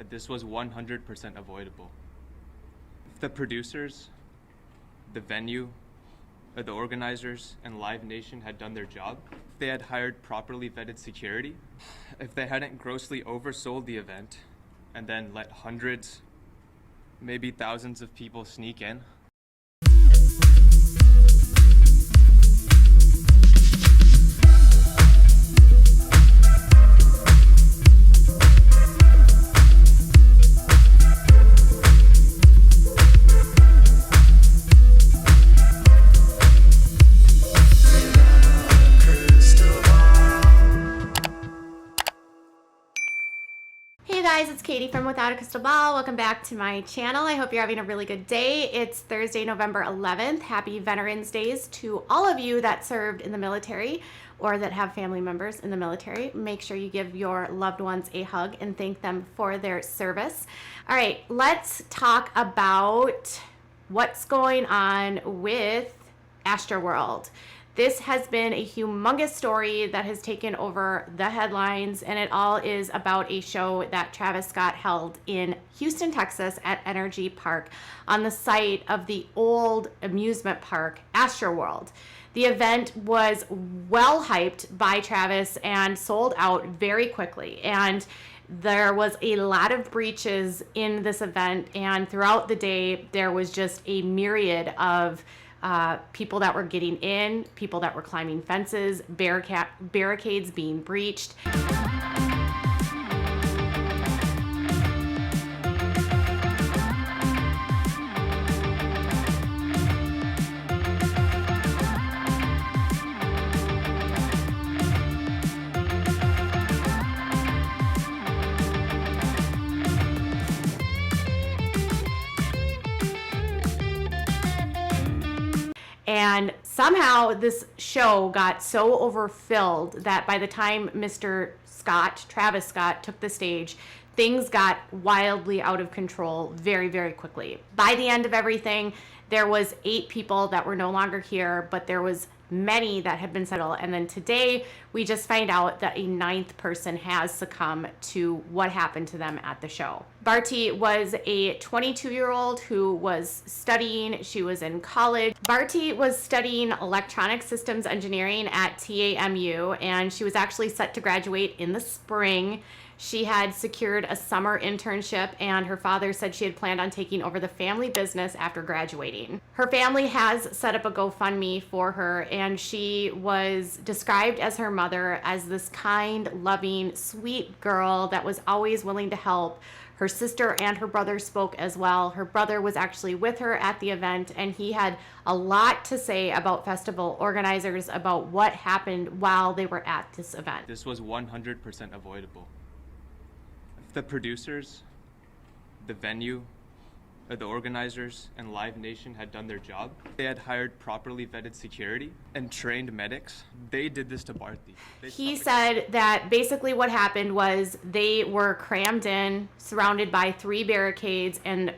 This was 100% avoidable. If the producers, the venue, the organizers, and Live Nation had done their job, if they had hired properly vetted security, if they hadn't grossly oversold the event, and then let hundreds, maybe thousands of people sneak in. Hey guys, it's Katie from Without a Crystal Ball. Welcome back to my channel. I hope you're having a really good day. It's Thursday, November 11th. Happy Veterans Days to all of you that served in the military or that have family members in the military. Make sure you give your loved ones a hug and thank them for their service. All right, let's talk about what's going on with Astroworld. This has been a humongous story that has taken over the headlines, and it all is about a show that Travis Scott held in Houston, Texas at Energy Park on the site of the old amusement park, Astroworld. The event was well hyped by Travis and sold out very quickly, and there was a lot of breaches in this event, and throughout the day there was just a myriad of people that were getting in, people that were climbing fences, barricades being breached. And somehow this show got so overfilled that by the time Mr. Scott, Travis Scott, took the stage, things got wildly out of control very, very quickly. By the end of everything, there was 8 people that were no longer here, but there was many that had been settled. And then today we just find out that a 9th person has succumbed to what happened to them at the show. Bharti was a 22-year-old who was studying. She was in college. Bharti was studying electronic systems engineering at TAMU, and she was actually set to graduate in the spring. She had secured a summer internship, and her father said she had planned on taking over the family business after graduating. Her family has set up a GoFundMe for her, and she was described as her mother as this kind, loving, sweet girl that was always willing to help. Her sister and her brother spoke as well. Her brother was actually with her at the event, and he had a lot to say about festival organizers, about what happened while they were at this event. This was 100% avoidable. If the producers, the venue, the organizers, and Live Nation had done their job, they had hired properly vetted security and trained medics. They did this to Bharti. He said that basically what happened was they were crammed in, surrounded by 3 barricades, and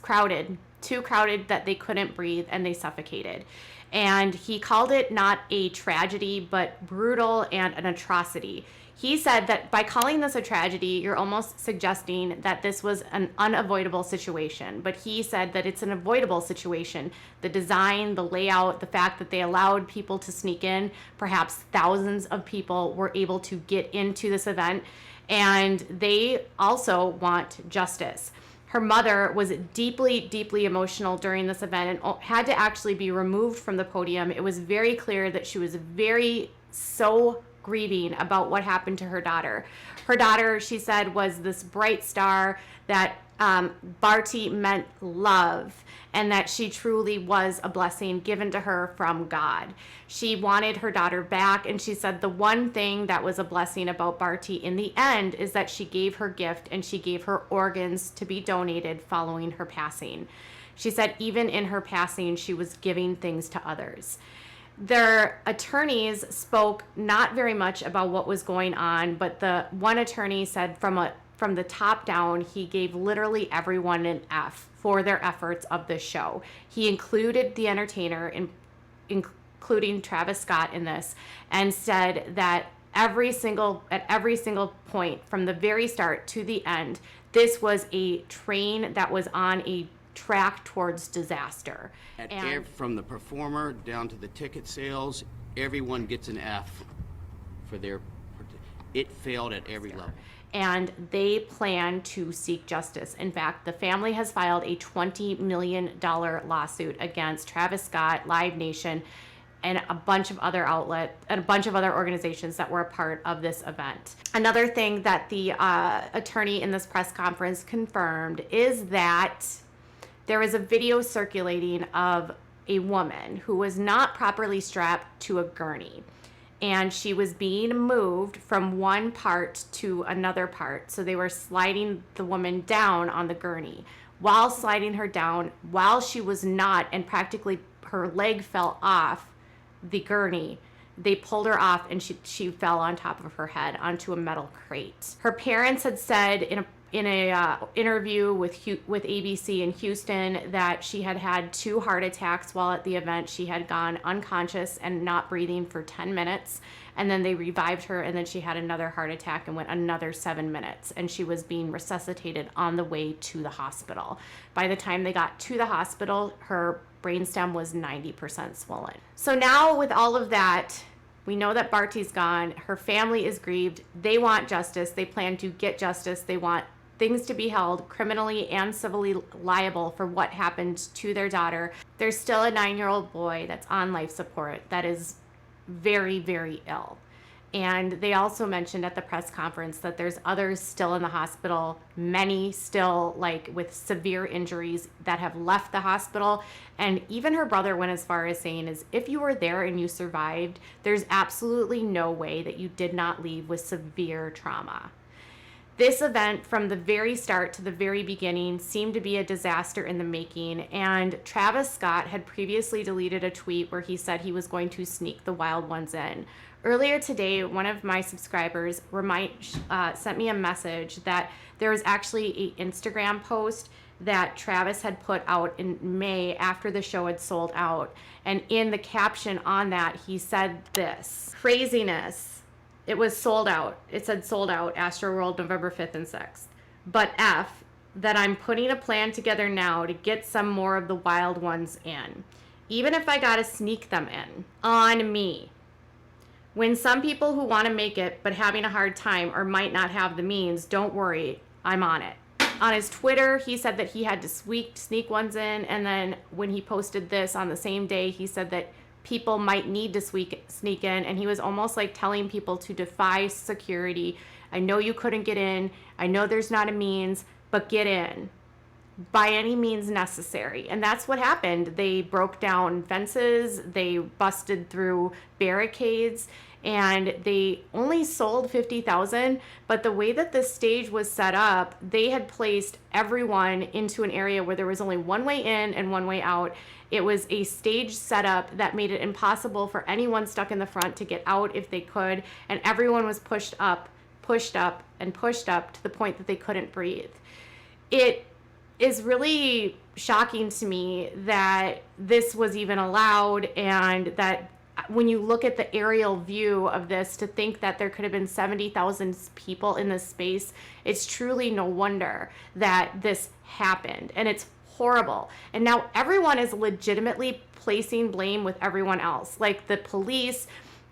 crowded, too crowded that they couldn't breathe, and they suffocated. And he called it not a tragedy, but brutal and an atrocity. He said that by calling this a tragedy, you're almost suggesting that this was an unavoidable situation. But he said that it's an avoidable situation. The design, the layout, the fact that they allowed people to sneak in, perhaps thousands of people were able to get into this event. And they also want justice. Her mother was deeply, deeply emotional during this event and had to actually be removed from the podium. It was very clear that she was so grieving about what happened to her daughter. Her daughter, she said, was this bright star that Bharti meant love, and that she truly was a blessing given to her from God. She wanted her daughter back, and she said the one thing that was a blessing about Bharti in the end is that she gave her gift and she gave her organs to be donated following her passing. She said even in her passing, she was giving things to others. Their attorneys spoke not very much about what was going on, but the one attorney said from the top down, he gave literally everyone an F for their efforts of this show. He included the entertainer, including Travis Scott in this, and said that at every single point from the very start to the end. This was a train that was on a track towards disaster. From the performer down to the ticket sales, everyone gets an F for their. It failed at every level. And they plan to seek justice. In fact, the family has filed a $20 million lawsuit against Travis Scott, Live Nation, and a bunch of other organizations that were a part of this event. Another thing that the attorney in this press conference confirmed is that there is a video circulating of a woman who was not properly strapped to a gurney. And she was being moved from one part to another part. So they were sliding the woman down on the gurney. While sliding her down, while she was not, and practically her leg fell off the gurney, they pulled her off and she fell on top of her head onto a metal crate. Her parents had said in a interview with ABC in Houston that she had had 2 heart attacks while at the event. She had gone unconscious and not breathing for 10 minutes, and then they revived her, and then she had another heart attack and went another 7 minutes, and she was being resuscitated on the way to the hospital. By the time they got to the hospital, her brainstem was 90% swollen. So now with all of that, we know that Bharti's gone. Her family is grieved. They want justice. They plan to get justice. They want things to be held criminally and civilly liable for what happened to their daughter. There's still a 9-year-old boy that's on life support that is very, very ill. And they also mentioned at the press conference that there's others still in the hospital, many still like with severe injuries that have left the hospital. And even her brother went as far as saying is, if you were there and you survived, there's absolutely no way that you did not leave with severe trauma. This event, from the very start to the very beginning, seemed to be a disaster in the making, and Travis Scott had previously deleted a tweet where he said he was going to sneak the wild ones in. Earlier today, one of my subscribers sent me a message that there was actually an Instagram post that Travis had put out in May after the show had sold out, and in the caption on that, he said this: "Craziness. It was sold out." It said sold out, Astroworld, November 5th and 6th. But F, that I'm putting a plan together now to get some more of the wild ones in. Even if I gotta sneak them in. On me. When some people who want to make it but having a hard time or might not have the means, don't worry, I'm on it. On his Twitter, he said that he had to sneak ones in, and then when he posted this on the same day, he said that people might need to sneak in, and he was almost like telling people to defy security. I know you couldn't get in. I know there's not a means, but get in by any means necessary. And that's what happened. They broke down fences, they busted through barricades, and they only sold 50,000, but the way that the stage was set up, they had placed everyone into an area where there was only one way in and one way out. It was a stage setup that made it impossible for anyone stuck in the front to get out if they could, and everyone was pushed up, and pushed up to the point that they couldn't breathe. It is really shocking to me that this was even allowed, and that when you look at the aerial view of this, to think that there could have been 70,000 people in this space, it's truly no wonder that this happened, and it's horrible. And now everyone is legitimately placing blame with everyone else. Like the police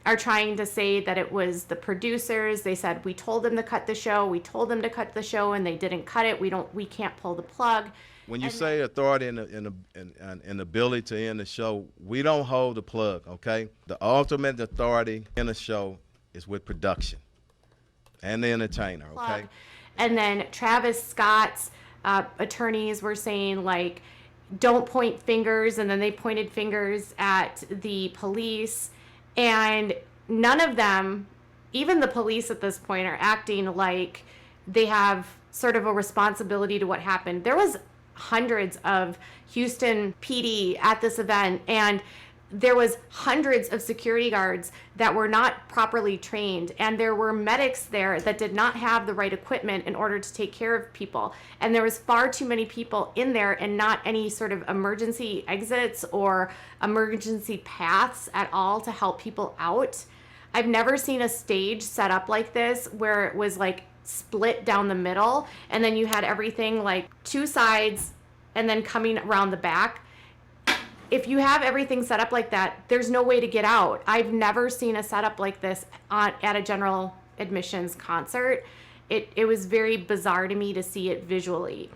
are trying to say that it was the producers. They said, we told them to cut the show, and they didn't cut it. We can't pull the plug. When you say authority and ability to end the show, we don't hold the plug, okay? The ultimate authority in the show is with production and the entertainer, okay? And then Travis Scott's attorneys were saying, like, don't point fingers, and then they pointed fingers at the police, and none of them, even the police at this point, are acting like they have sort of a responsibility to what happened. There was hundreds of Houston PD at this event, and there was hundreds of security guards that were not properly trained, and there were medics there that did not have the right equipment in order to take care of people, and there was far too many people in there and not any sort of emergency exits or emergency paths at all to help people out. I've never seen a stage set up like this where it was like split down the middle and then you had everything like two sides and then coming around the back. If you have everything set up like that, there's no way to get out. I've never seen a setup like this at a general admissions concert. It was very bizarre to me to see it visually.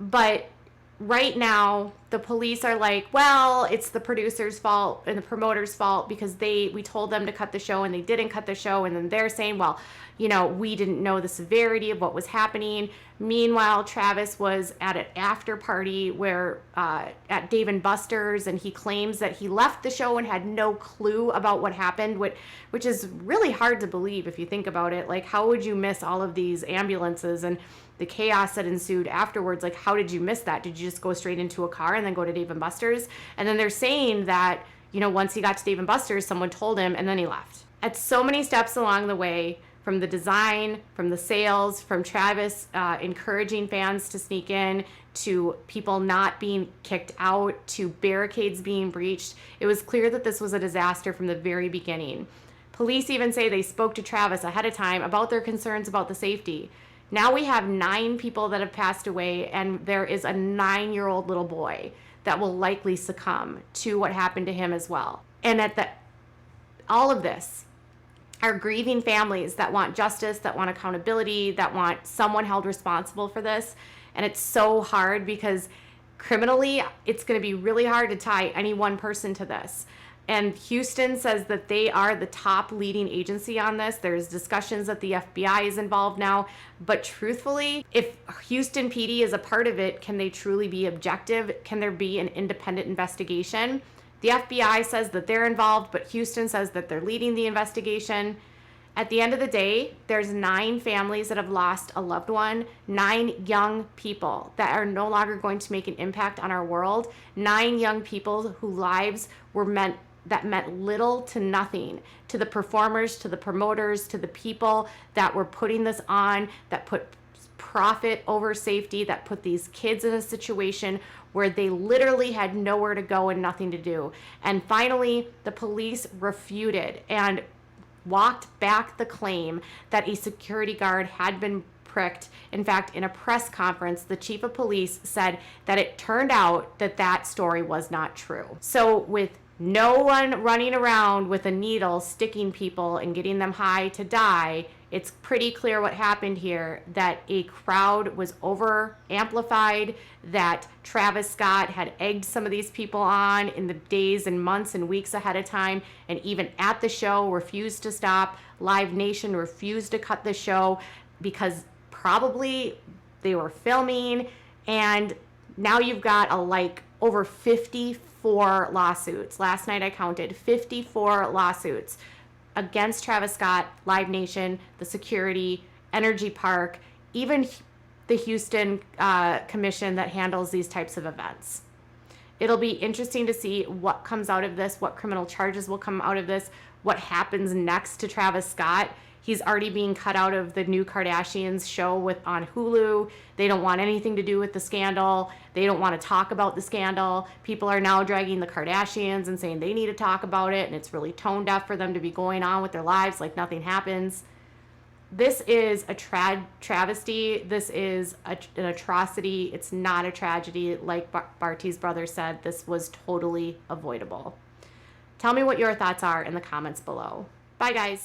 But right now, the police are like, well, it's the producer's fault and the promoter's fault because we told them to cut the show and they didn't cut the show. And then they're saying, well, you know, we didn't know the severity of what was happening. Meanwhile, Travis was at an after party where at Dave & Buster's, and he claims that he left the show and had no clue about what happened, which is really hard to believe if you think about it. Like, how would you miss all of these ambulances and the chaos that ensued afterwards? Like, how did you miss that? Did you just go straight into a car and then go to Dave & Buster's? And then they're saying that, you know, once he got to Dave & Buster's, someone told him and then he left. At so many steps along the way, from the design, from the sales, from Travis encouraging fans to sneak in, to people not being kicked out, to barricades being breached, it was clear that this was a disaster from the very beginning. Police even say they spoke to Travis ahead of time about their concerns about the safety. Now we have 9 people that have passed away, and there is a 9-year-old little boy that will likely succumb to what happened to him as well. And all of this are grieving families that want justice, that want accountability, that want someone held responsible for this. And it's so hard because criminally, it's going to be really hard to tie any one person to this. And Houston says that they are the top leading agency on this. There's discussions that the FBI is involved now. But truthfully, if Houston PD is a part of it, can they truly be objective? Can there be an independent investigation? The FBI says that they're involved, but Houston says that they're leading the investigation. At the end of the day, there's 9 families that have lost a loved one, 9 young people that are no longer going to make an impact on our world, 9 young people whose lives meant little to nothing to the performers, to the promoters, to the people that were putting this on, that put profit over safety, that put these kids in a situation where they literally had nowhere to go and nothing to do. And finally, the police refuted and walked back the claim that a security guard had been pricked. In fact, in a press conference, the chief of police said that it turned out that that story was not true. So with no one running around with a needle sticking people and getting them high to die, it's pretty clear what happened here, that a crowd was over amplified, that Travis Scott had egged some of these people on in the days and months and weeks ahead of time, and even at the show refused to stop. Live Nation refused to cut the show because probably they were filming, and now you've got over 54 lawsuits. Last night I counted 54 lawsuits against Travis Scott, Live Nation, the security, Energy Park, even the Houston commission that handles these types of events. It'll be interesting to see what comes out of this, what criminal charges will come out of this, what happens next to Travis Scott. He's already being cut out of the new Kardashians show on Hulu. They don't want anything to do with the scandal. They don't want to talk about the scandal. People are now dragging the Kardashians and saying they need to talk about it, and it's really tone deaf for them to be going on with their lives like nothing happens. This is a travesty. This is an atrocity. It's not a tragedy. Like Bharti's brother said, this was totally avoidable. Tell me what your thoughts are in the comments below. Bye, guys.